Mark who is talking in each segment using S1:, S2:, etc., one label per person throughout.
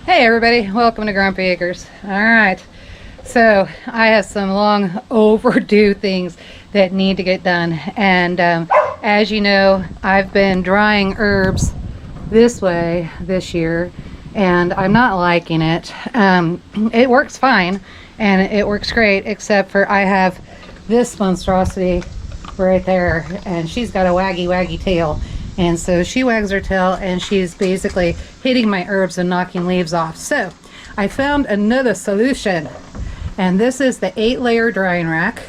S1: Hey everybody, welcome to Grumpy Acres. Alright, so I have some long overdue things that need to get done, and as you know, I've been drying herbs this way this year and I'm not liking it. It works fine and it works great, except for I have this monstrosity right there, and she's got a waggy tail. And so she wags her tail and she's basically hitting my herbs and knocking leaves off. So I found another solution, and this is the 8-layer drying rack.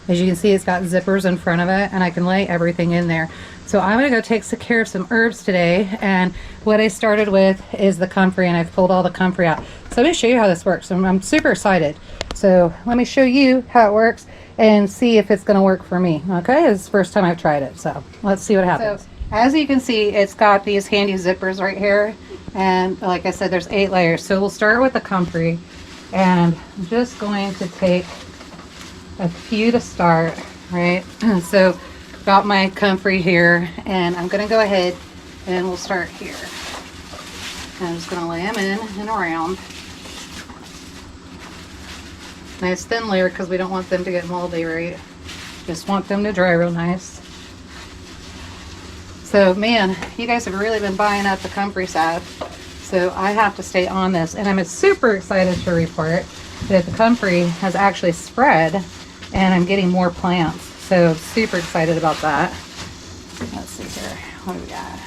S1: As you can see, it's got zippers in front of it and I can lay everything in there. So I'm gonna go take care of some herbs today, and what I started with is the comfrey, and I've pulled all the comfrey out. So let me show you how this works. I'm super excited. So let me show you how it works and see if it's gonna work for me. Okay, it's the first time I've tried it, so let's see what happens. So, as you can see, it's got these handy zippers right here, and like I said, there's 8 layers. So we'll start with the comfrey, and I'm just going to take a few to start, right? So got my comfrey here, and I'm gonna go ahead and we'll start here. I'm just gonna lay them in and around. Nice thin layer because we don't want them to get moldy, right? Just want them to dry real nice. So man, you guys have really been buying up the comfrey salve, so I have to stay on this, and I'm super excited to report that the comfrey has actually spread and I'm getting more plants, so super excited about that. Let's see here, what do we got?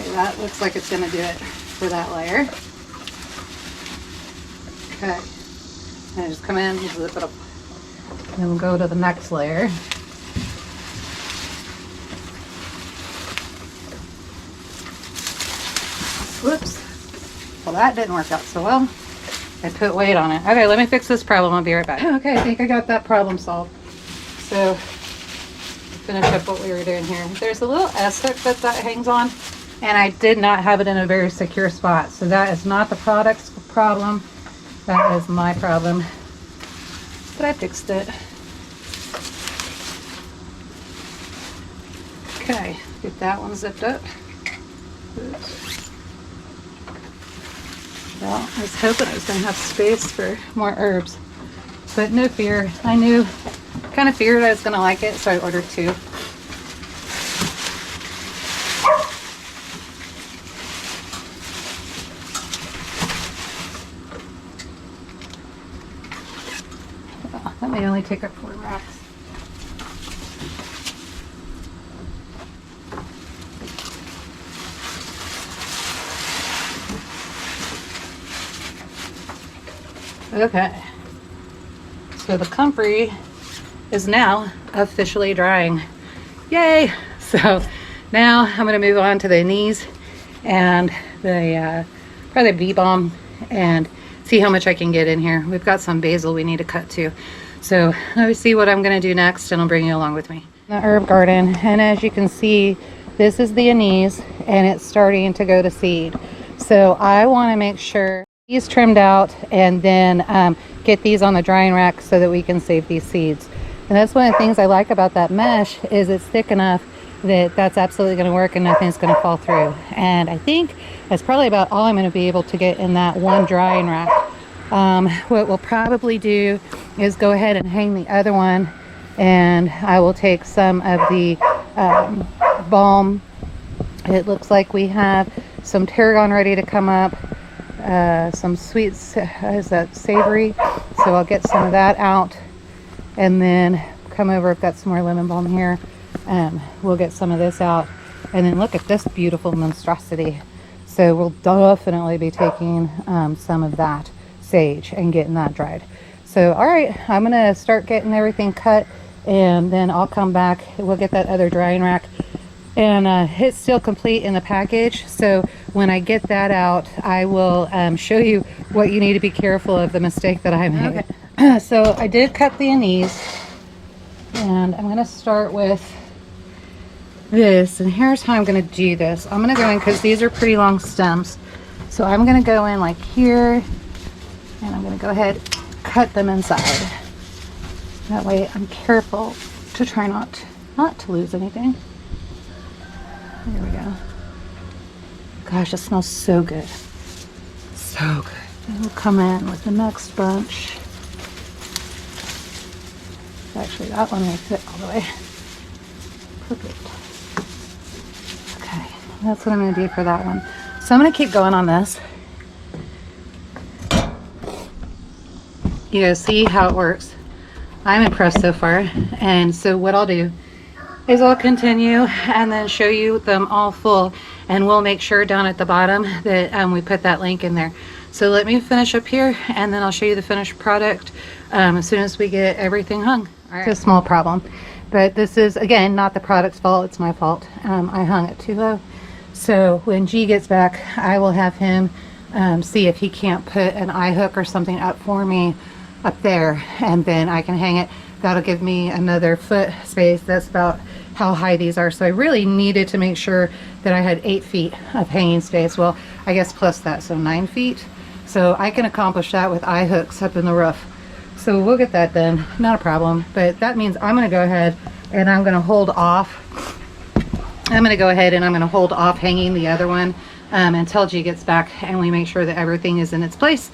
S1: Okay, that looks like it's going to do it for that layer. Okay, and just come in and zip it up. Then we'll go to the next layer. Whoops. Well, that didn't work out so well. I put weight on it. Okay, let me fix this problem. I'll be right back. Okay, I think I got that problem solved. So, finish up what we were doing here. There's a little S-hook that hangs on, and I did not have it in a very secure spot. So that is not the product's problem. That is my problem. But I fixed it. Okay, get that one zipped up. Oops. Well, I was hoping I was going to have space for more herbs, but no fear. I kind of feared I was going to like it, so I ordered 2. Well, that may only take up 4 racks. Okay, so the comfrey is now officially drying. Yay! So now I'm going to move on to the anise and the probably bee balm, and see how much I can get in here. We've got some basil we need to cut too. So let me see what I'm going to do next, and I'll bring you along with me. The herb garden, and as you can see, this is the anise and it's starting to go to seed. So I want to make sure these trimmed out, and then get these on the drying rack so that we can save these seeds. And that's one of the things I like about that mesh, is it's thick enough that that's absolutely going to work and nothing's going to fall through. And I think that's probably about all I'm going to be able to get in that one drying rack. What we'll probably do is go ahead and hang the other one, and I will take some of the balm. It looks like we have some tarragon ready to come up. Some sweets, is that savory? So I'll get some of that out, and then come over. I've got some more lemon balm here, and we'll get some of this out, and then look at this beautiful monstrosity. So we'll definitely be taking some of that sage and getting that dried. So all right, I'm gonna start getting everything cut, and then I'll come back. We'll get that other drying rack, and it's still complete in the package. So when I get that out, I will show you what you need to be careful of, the mistake that I made. Okay. So I did cut the anise, and I'm going to start with this, and here's how I'm going to do this. I'm going to go in, because these are pretty long stems, so I'm going to go in like here, and I'm going to go ahead, cut them inside. That way I'm careful to try not to lose anything. Here we go. Gosh, it smells so good. So good. And we'll come in with the next bunch. Actually, that one may fit all the way. Perfect. Okay, that's what I'm going to do for that one. So I'm going to keep going on this. You guys see how it works. I'm impressed so far. And so what I'll do is I'll continue and then show you them all full. And we'll make sure down at the bottom that we put that link in there. So let me finish up here and then I'll show you the finished product as soon as we get everything hung. All right. It's a small problem, but this is, again, not the product's fault. It's my fault. I hung it too low. So when G gets back, I will have him see if he can't put an eye hook or something up for me up there, and then I can hang it. That'll give me another foot space. That's about how high these are. So I really needed to make sure that I had 8 feet of hanging space. Well, I guess plus that, so 9 feet. So I can accomplish that with eye hooks up in the roof. So we'll get that done, not a problem. But that means I'm gonna go ahead and I'm gonna hold off. I'm gonna go ahead and I'm gonna hold off hanging the other one until G gets back and we make sure that everything is in its place.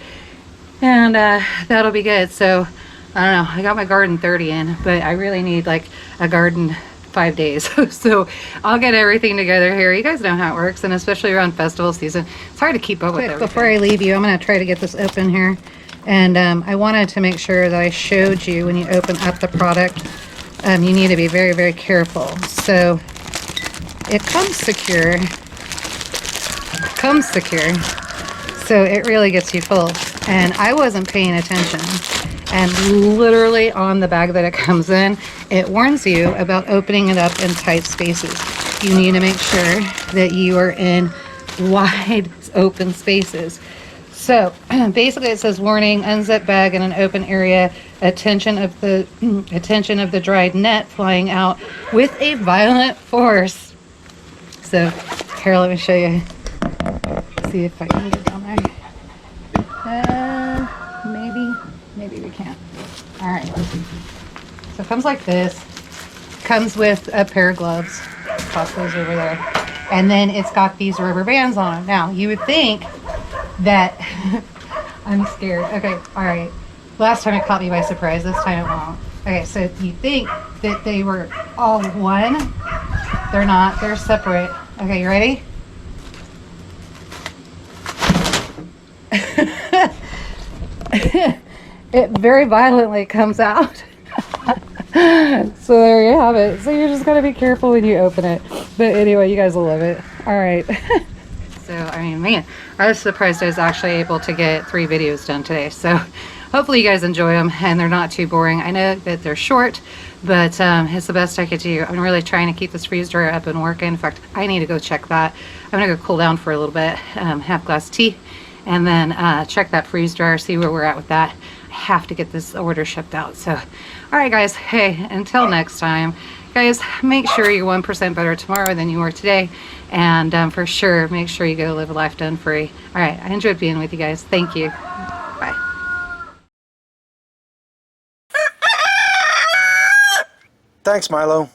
S1: And that'll be good. So I don't know, I got my garden 30 in, but I really need like a garden 5 days. So I'll get everything together here. You guys know how it works, and especially around festival season, it's hard to keep up with everything. Before I leave you, I'm going to try to get this open here. And I wanted to make sure that I showed you when you open up the product, you need to be very, very careful. So it comes secure. It comes secure. So it really gets you full. And I wasn't paying attention. And literally on the bag that it comes in, it warns you about opening it up in tight spaces. You need to make sure that you are in wide open spaces. So basically it says, warning, unzip bag in an open area, attention of the dried net flying out with a violent force. So here, let me show you. See if I can get down there. Maybe we can't. All right. So it comes like this. Comes with a pair of gloves. Toss those over there. And then it's got these rubber bands on them. Now, you would think that I'm scared. Okay, all right. Last time it caught me by surprise. This time it won't. Okay, so you think that they were all one. They're not. They're separate. Okay, you ready? It very violently comes out. So there you have it. So you just gotta be careful when you open it. But anyway, you guys will love it. All right. So, I mean, man, I was surprised I was actually able to get 3 videos done today. So hopefully you guys enjoy them and they're not too boring. I know that they're short, but it's the best I could do. I'm really trying to keep this freeze dryer up and working. In fact, I need to go check that. I'm gonna go cool down for a little bit, have a glass of tea, and then check that freeze dryer, see where we're at with that. I have to get this order shipped out. So, all right, guys. Hey, until next time, guys, make sure you're 1% better tomorrow than you were today. And for sure, make sure you go live a life done free. All right, I enjoyed being with you guys. Thank you. Bye.
S2: Thanks, Milo.